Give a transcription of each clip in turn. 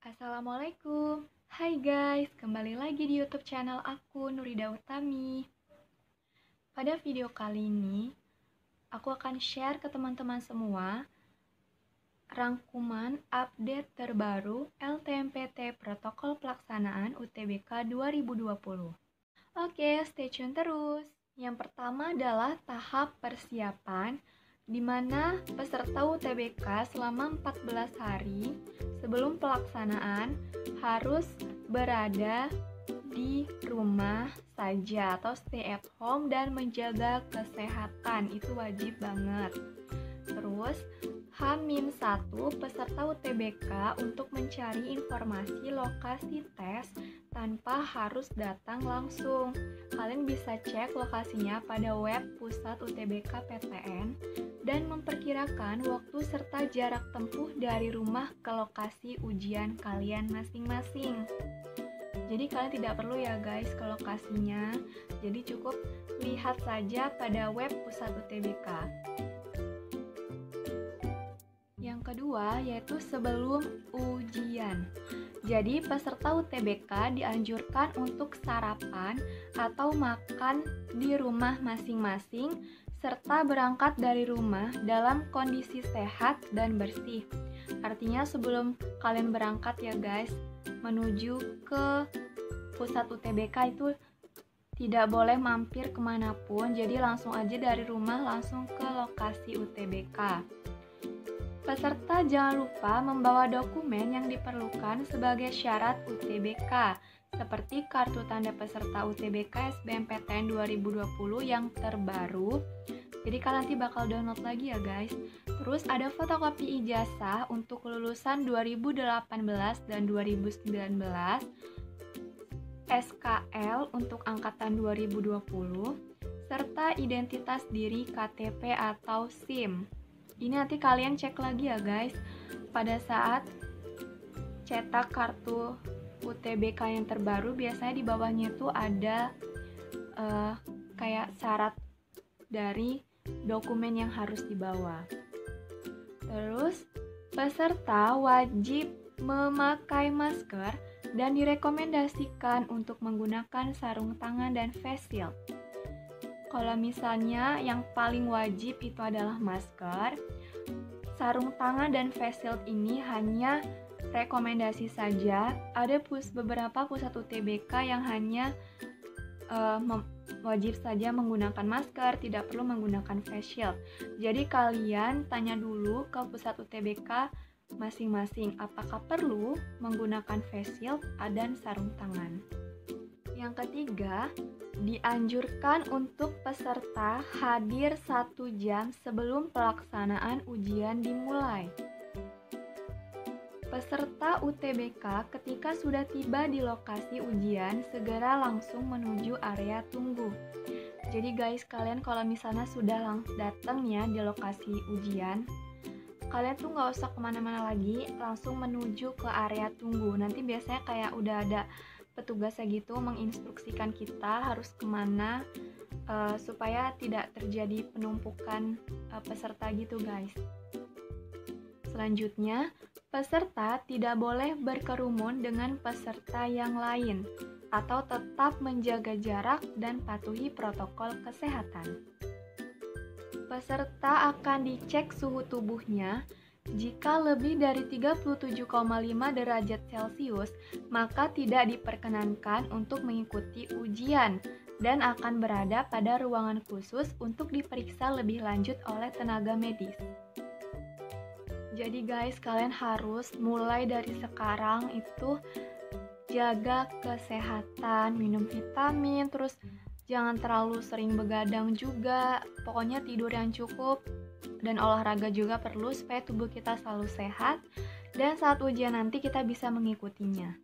Assalamualaikum. Hai guys, kembali lagi di YouTube channel aku Nurida Utami. Pada video kali ini, aku akan share ke teman-teman semua rangkuman update terbaru LTMPT Protokol Pelaksanaan UTBK 2020. Oke, stay tune terus. Yang pertama adalah tahap persiapan, di mana peserta UTBK selama 14 hari sebelum pelaksanaan harus berada di rumah saja atau stay at home dan menjaga kesehatan. Itu wajib banget. Terus H-1 peserta UTBK untuk mencari informasi lokasi tes tanpa harus datang langsung. Kalian bisa cek lokasinya pada web Pusat UTBK PTN dan memperkirakan waktu serta jarak tempuh dari rumah ke lokasi ujian kalian masing-masing. Jadi kalian tidak perlu ya guys ke lokasinya, jadi cukup lihat saja pada web Pusat UTBK. Yang kedua yaitu sebelum ujian. Jadi peserta UTBK dianjurkan untuk sarapan atau makan di rumah masing-masing serta berangkat dari rumah dalam kondisi sehat dan bersih. Artinya sebelum kalian berangkat ya guys, menuju ke pusat UTBK itu tidak boleh mampir kemanapun, jadi langsung aja dari rumah langsung ke lokasi UTBK. Peserta jangan lupa membawa dokumen yang diperlukan sebagai syarat UTBK, seperti kartu tanda peserta UTBK SBMPTN 2020 yang terbaru. Jadi kalian nanti bakal download lagi ya guys. Terus ada fotokopi ijazah untuk lulusan 2018 dan 2019, SKL untuk angkatan 2020, serta identitas diri KTP atau SIM. Ini nanti kalian cek lagi ya guys, pada saat cetak kartu UTBK yang terbaru, biasanya di bawahnya itu ada kayak syarat dari dokumen yang harus dibawa. Terus, peserta wajib memakai masker dan direkomendasikan untuk menggunakan sarung tangan dan face shield. Kalau misalnya yang paling wajib itu adalah masker, sarung tangan dan face shield ini hanya rekomendasi saja. Ada beberapa pusat UTBK yang hanya wajib saja menggunakan masker, tidak perlu menggunakan face shield. Jadi kalian tanya dulu ke pusat UTBK masing-masing apakah perlu menggunakan face shield dan sarung tangan. Yang ketiga, dianjurkan untuk peserta hadir 1 jam sebelum pelaksanaan ujian dimulai. Peserta UTBK ketika sudah tiba di lokasi ujian, segera langsung menuju area tunggu. Jadi guys, kalian kalau misalnya sudah datang ya di lokasi ujian, kalian tuh nggak usah kemana-mana lagi, langsung menuju ke area tunggu. Nanti biasanya kayak udah ada petugasnya gitu menginstruksikan kita harus kemana, supaya tidak terjadi penumpukan peserta gitu guys. Selanjutnya, peserta tidak boleh berkerumun dengan peserta yang lain atau tetap menjaga jarak dan patuhi protokol kesehatan. Peserta akan dicek suhu tubuhnya. Jika lebih dari 37,5 derajat Celcius, maka tidak diperkenankan untuk mengikuti ujian dan akan berada pada ruangan khusus untuk diperiksa lebih lanjut oleh tenaga medis. Jadi guys, kalian harus mulai dari sekarang itu jaga kesehatan, minum vitamin, terus jangan terlalu sering begadang juga, pokoknya tidur yang cukup. Dan olahraga juga perlu supaya tubuh kita selalu sehat dan saat ujian nanti kita bisa mengikutinya.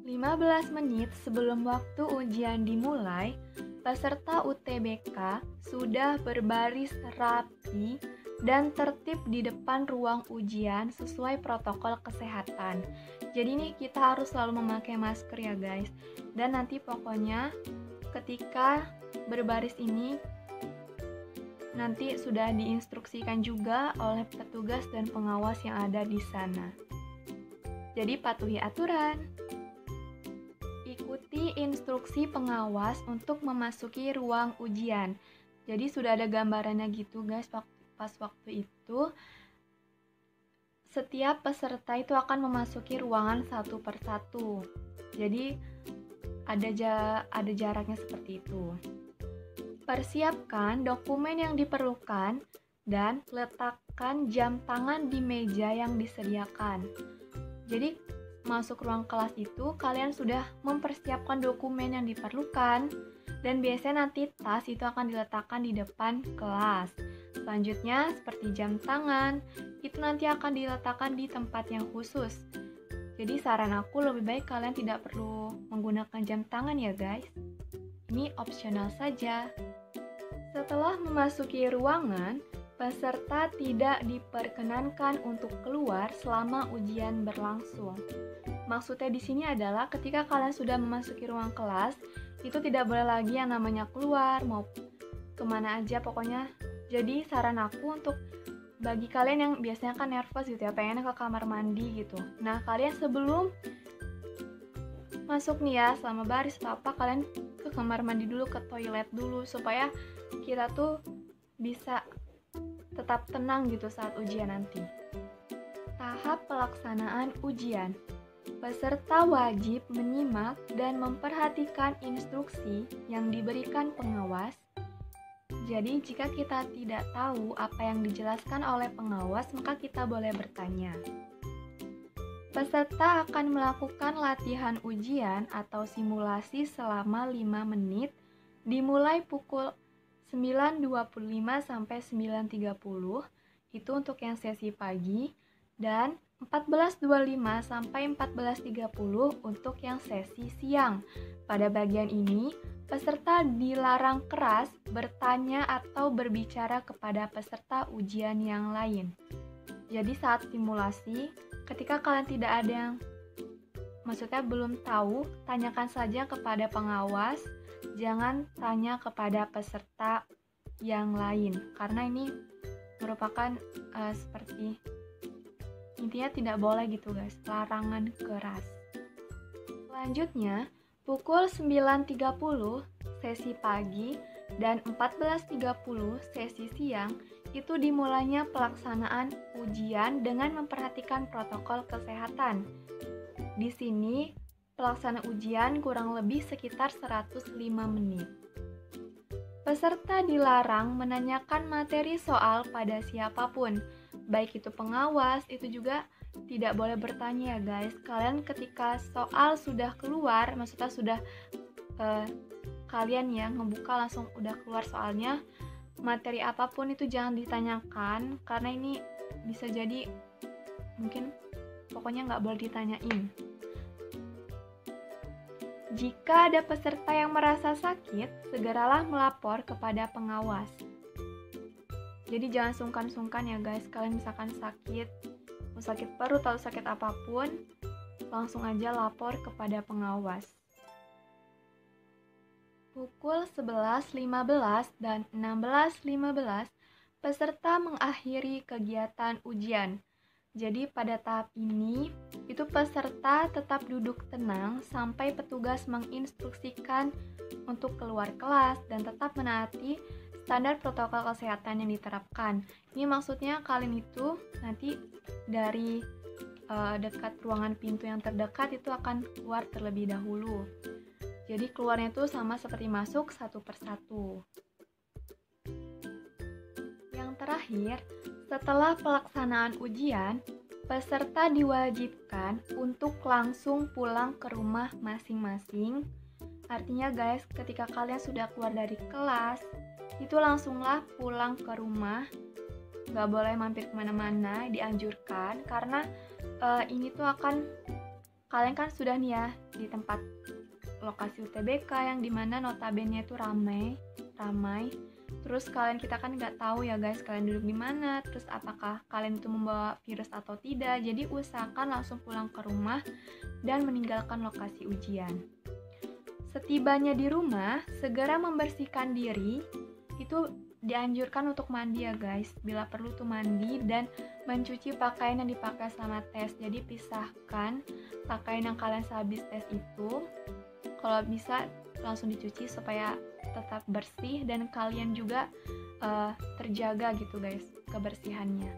15 menit sebelum waktu ujian dimulai, peserta UTBK sudah berbaris rapi dan tertib di depan ruang ujian sesuai protokol kesehatan. Jadi nih kita harus selalu memakai masker ya guys. Dan nanti pokoknya ketika berbaris ini nanti sudah diinstruksikan juga oleh petugas dan pengawas yang ada di sana. Jadi patuhi aturan. Ikuti instruksi pengawas untuk memasuki ruang ujian. Jadi sudah ada gambarannya gitu guys, pas waktu itu setiap peserta itu akan memasuki ruangan satu persatu. Jadi ada jaraknya seperti itu. Persiapkan dokumen yang diperlukan dan letakkan jam tangan di meja yang disediakan. Jadi masuk ruang kelas itu kalian sudah mempersiapkan dokumen yang diperlukan dan biasanya nanti tas itu akan diletakkan di depan kelas. Selanjutnya seperti jam tangan itu nanti akan diletakkan di tempat yang khusus. Jadi saran aku lebih baik kalian tidak perlu menggunakan jam tangan ya guys. Ini opsional saja. Setelah memasuki ruangan, peserta tidak diperkenankan untuk keluar selama ujian berlangsung. Maksudnya di sini adalah ketika kalian sudah memasuki ruang kelas, itu tidak boleh lagi yang namanya keluar, mau kemana aja pokoknya. Jadi saran aku untuk bagi kalian yang biasanya kan nervous gitu ya, pengennya ke kamar mandi gitu. Nah, kalian sebelum masuk nih ya, selama baris atau apa, kalian ke kamar mandi dulu, ke toilet dulu, supaya kita tuh bisa tetap tenang gitu saat ujian nanti. Tahap pelaksanaan ujian. Peserta wajib menyimak dan memperhatikan instruksi yang diberikan pengawas. Jadi, jika kita tidak tahu apa yang dijelaskan oleh pengawas, maka kita boleh bertanya. Peserta akan melakukan latihan ujian atau simulasi selama 5 menit, dimulai pukul 9.25 sampai 9.30, itu untuk yang sesi pagi, dan 14.25 sampai 14.30 untuk yang sesi siang. Pada bagian ini, peserta dilarang keras bertanya atau berbicara kepada peserta ujian yang lain. Jadi saat simulasi, ketika kalian tidak ada yang maksudnya belum tahu, tanyakan saja kepada pengawas, jangan tanya kepada peserta yang lain, karena ini merupakan seperti intinya tidak boleh gitu guys, larangan keras. Selanjutnya, pukul 9.30 sesi pagi dan 14.30 sesi siang itu dimulainya pelaksanaan ujian dengan memperhatikan protokol kesehatan. Di sini pelaksanaan ujian kurang lebih sekitar 105 menit. Peserta dilarang menanyakan materi soal pada siapapun, baik itu pengawas, itu juga tidak boleh bertanya ya guys. Kalian ketika soal sudah keluar, maksudnya sudah kalian ya ngebuka langsung udah keluar soalnya, materi apapun itu jangan ditanyakan, karena ini bisa jadi mungkin pokoknya nggak boleh ditanyain. Jika ada peserta yang merasa sakit, segeralah melapor kepada pengawas. Jadi jangan sungkan-sungkan ya guys, kalian misalkan sakit, mau sakit perut atau sakit apapun, langsung aja lapor kepada pengawas. Pukul 11.15 dan 16.15, peserta mengakhiri kegiatan ujian. Jadi pada tahap ini, itu peserta tetap duduk tenang sampai petugas menginstruksikan untuk keluar kelas dan tetap menaati standar protokol kesehatan yang diterapkan. Ini maksudnya kalian itu nanti dari dekat ruangan pintu yang terdekat itu akan keluar terlebih dahulu. Jadi keluarnya itu sama seperti masuk satu persatu. Yang terakhir, setelah pelaksanaan ujian, peserta diwajibkan untuk langsung pulang ke rumah masing-masing. Artinya guys, ketika kalian sudah keluar dari kelas, itu langsunglah pulang ke rumah. Gak boleh mampir kemana-mana, dianjurkan. Karena ini tuh akan, kalian kan sudah nih ya di tempat lokasi UTBK yang dimana notabene itu ramai. Terus kita kan nggak tahu ya guys, kalian duduk di mana, terus apakah kalian itu membawa virus atau tidak. Jadi usahakan langsung pulang ke rumah dan meninggalkan lokasi ujian. Setibanya di rumah, segera membersihkan diri. Itu dianjurkan untuk mandi ya guys. Bila perlu tuh mandi dan mencuci pakaian yang dipakai selama tes. Jadi pisahkan pakaian yang kalian sehabis tes itu, kalau bisa langsung dicuci supaya tetap bersih dan kalian juga terjaga gitu guys kebersihannya.